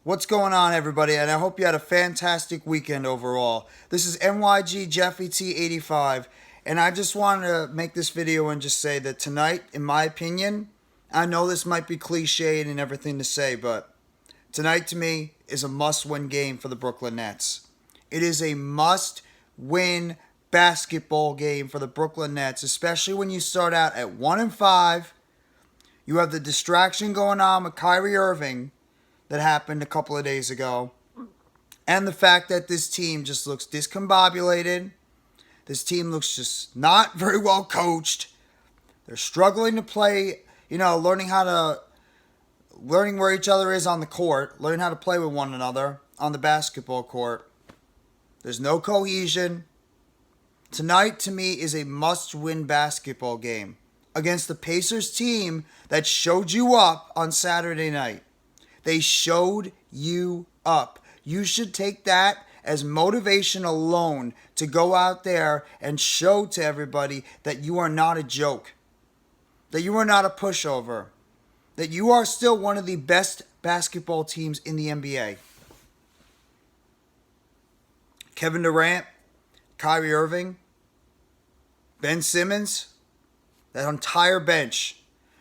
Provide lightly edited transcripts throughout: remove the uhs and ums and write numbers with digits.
What's going on, everybody? And I hope you had a fantastic weekend overall. This is NYG Jeffy T85, and I just wanted to make this video and just say that tonight, in my opinion, I know this might be cliched and everything to say, but tonight to me is a must-win game for the Brooklyn Nets. It is a must-win basketball game for the Brooklyn Nets, especially when you start out at 1-5. You have the distraction going on with Kyrie Irving that happened a couple of days ago, and the fact that this team just looks discombobulated. This team looks just not very well coached. They're struggling to play, learning where each other is on the court, learning how to play with one another on the basketball court. There's no cohesion. Tonight, to me, is a must-win basketball game against the Pacers team that showed you up on Saturday night. They showed you up. You should take that as motivation alone to go out there and show to everybody that you are not a joke, that you are not a pushover, that you are still one of the best basketball teams in the NBA. Kevin Durant, Kyrie Irving, Ben Simmons, that entire bench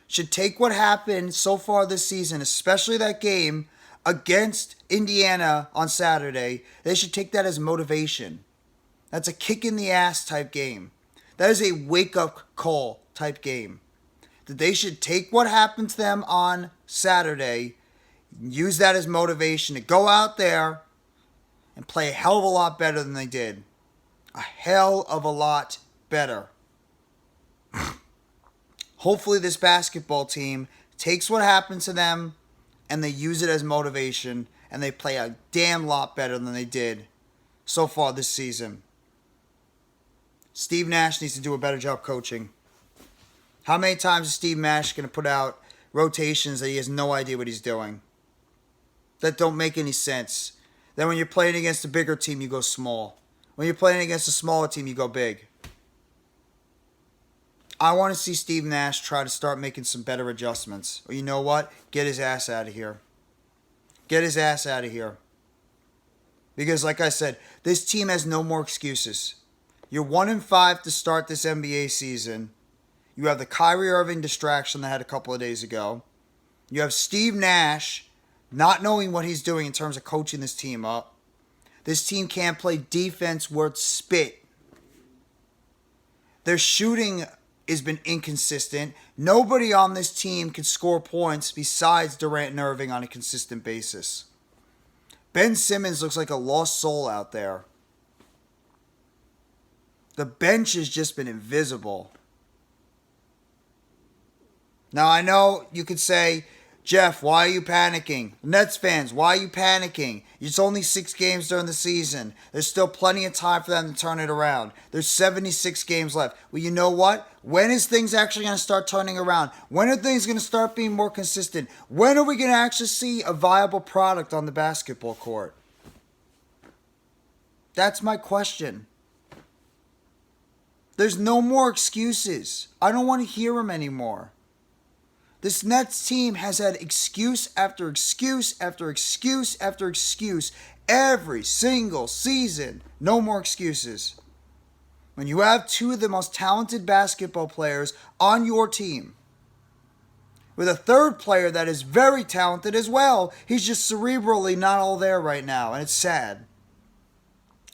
should take what happened so far this season, especially that game against Indiana on Saturday. They should take that as motivation. That's a kick in the ass type game. That is a wake-up call type game. That they should take what happened to them on Saturday, use that as motivation to go out there and play a hell of a lot better than they did. A hell of a lot better. Hopefully this basketball team takes what happened to them and they use it as motivation and they play a damn lot better than they did so far this season. Steve Nash needs to do a better job coaching. How many times is Steve Nash going to put out rotations that he has no idea what he's doing? That don't make any sense. Then when you're playing against a bigger team, you go small. When you're playing against a smaller team, you go big. I want to see Steve Nash try to start making some better adjustments. Or you know what? Get his ass out of here. Get his ass out of here. Because like I said, this team has no more excuses. You're 1-5 to start this NBA season. You have the Kyrie Irving distraction that had a couple of days ago. You have Steve Nash not knowing what he's doing in terms of coaching this team up. This team can't play defense worth spit. Their shooting has been inconsistent. Nobody on this team can score points besides Durant and Irving on a consistent basis. Ben Simmons looks like a lost soul out there. The bench has just been invisible. Now I know you could say, Jeff, why are you panicking? Nets fans, why are you panicking? It's only 6 games during the season. There's still plenty of time for them to turn it around. There's 76 games left. Well, you know what? When is things actually going to start turning around? When are things going to start being more consistent? When are we going to actually see a viable product on the basketball court? That's my question. There's no more excuses. I don't want to hear them anymore. This Nets team has had excuse after excuse after excuse after excuse every single season. No more excuses. When you have 2 of the most talented basketball players on your team, with a third player that is very talented as well, he's just cerebrally not all there right now, and it's sad.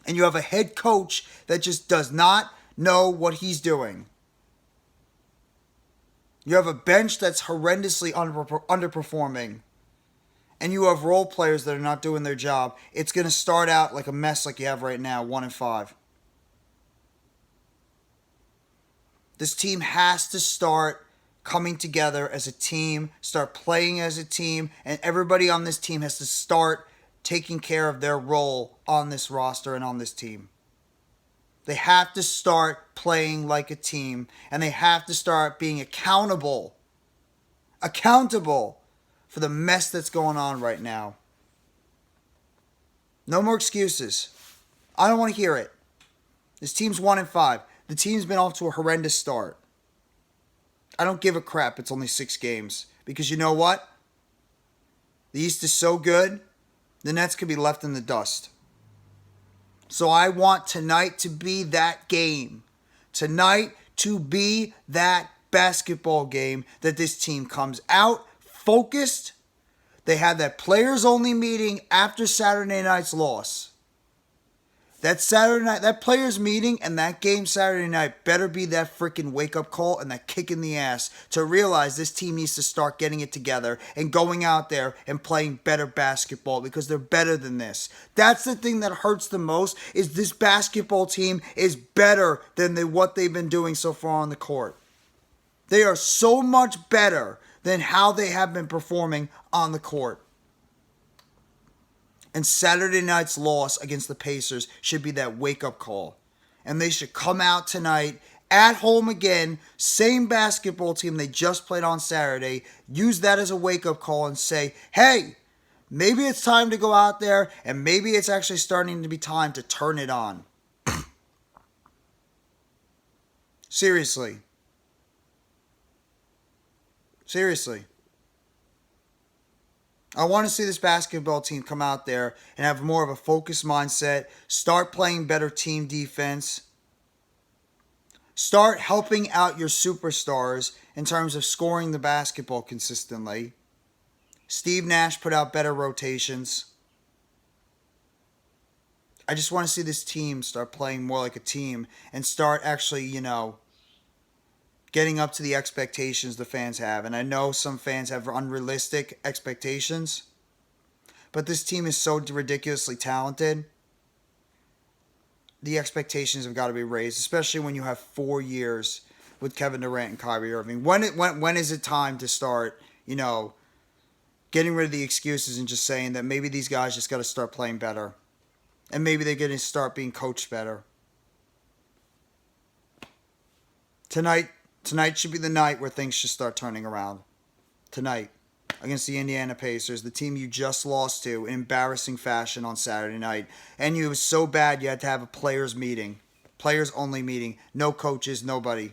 And you have a head coach that just does not know what he's doing. You have a bench that's horrendously underperforming. And you have role players that are not doing their job. It's going to start out like a mess like you have right now, 1-5. This team has to start coming together as a team, start playing as a team, and everybody on this team has to start taking care of their role on this roster and on this team. They have to start playing like a team, and they have to start being accountable for the mess that's going on right now. No more excuses. I don't want to hear it. This team's 1-5. The team's been off to a horrendous start. I don't give a crap. It's only 6 games. Because you know what? The East is so good. the Nets could be left in the dust. So I want tonight to be that game. Tonight to be that basketball game that this team comes out focused. They had that players-only meeting after Saturday night's loss. That Saturday night, that players meeting and that game Saturday night better be that freaking wake-up call and that kick in the ass to realize this team needs to start getting it together and going out there and playing better basketball because they're better than this. That's the thing that hurts the most, is this basketball team is better than what they've been doing so far on the court. They are so much better than how they have been performing on the court. And Saturday night's loss against the Pacers should be that wake-up call. And they should come out tonight, at home again, same basketball team they just played on Saturday, use that as a wake-up call and say, hey, maybe it's time to go out there, and maybe it's actually starting to be time to turn it on. Seriously. Seriously. I want to see this basketball team come out there and have more of a focused mindset, start playing better team defense, start helping out your superstars in terms of scoring the basketball consistently. Steve Nash put out better rotations. I just want to see this team start playing more like a team and start actually, getting up to the expectations the fans have. And I know some fans have unrealistic expectations, but this team is so ridiculously talented. The expectations have got to be raised, especially when you have 4 years with Kevin Durant and Kyrie Irving. When is it time to start, getting rid of the excuses and just saying that maybe these guys just got to start playing better, and maybe they're going to start being coached better. Tonight should be the night where things should start turning around. Tonight, against the IndianaPacers, the team you just lost to in embarrassing fashion on Saturday night. And it was so bad you had to have a players meeting. Players only meeting. No coaches, nobody.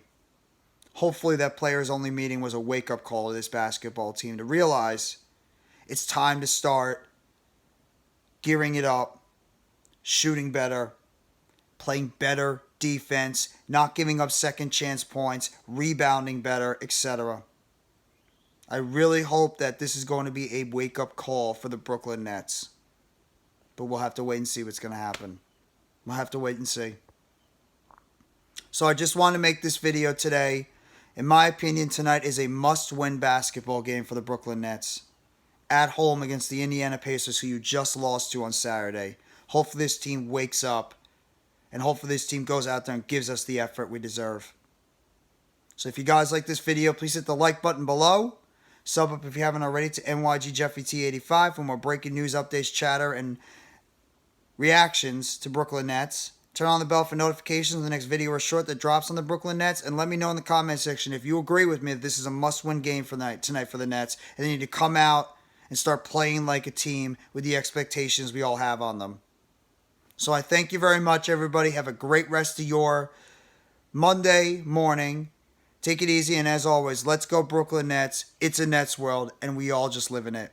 Hopefully that players only meeting was a wake-up call to this basketball team to realize it's time to start gearing it up, shooting better, playing better defense, not giving up second chance points, rebounding better, etc. I really hope that this is going to be a wake-up call for the Brooklyn Nets. But we'll have to wait and see what's going to happen. We'll have to wait and see. So I just want to make this video today. In my opinion, tonight is a must-win basketball game for the Brooklyn Nets. At home against the IndianaPacers, who you just lost to on Saturday. Hopefully this team wakes up. And hopefully this team goes out there and gives us the effort we deserve. So if you guys like this video, please hit the like button below. Sub up if you haven't already to NYGJeffyT85 for more breaking news, updates, chatter, and reactions to Brooklyn Nets. Turn on the bell for notifications of the next video or short that drops on the Brooklyn Nets. And let me know in the comment section if you agree with me that this is a must-win game for tonight for the Nets. And they need to come out and start playing like a team with the expectations we all have on them. So I thank you very much, everybody. Have a great rest of your Monday morning. Take it easy, and as always, let's go Brooklyn Nets. It's a Nets world, and we all just live in it.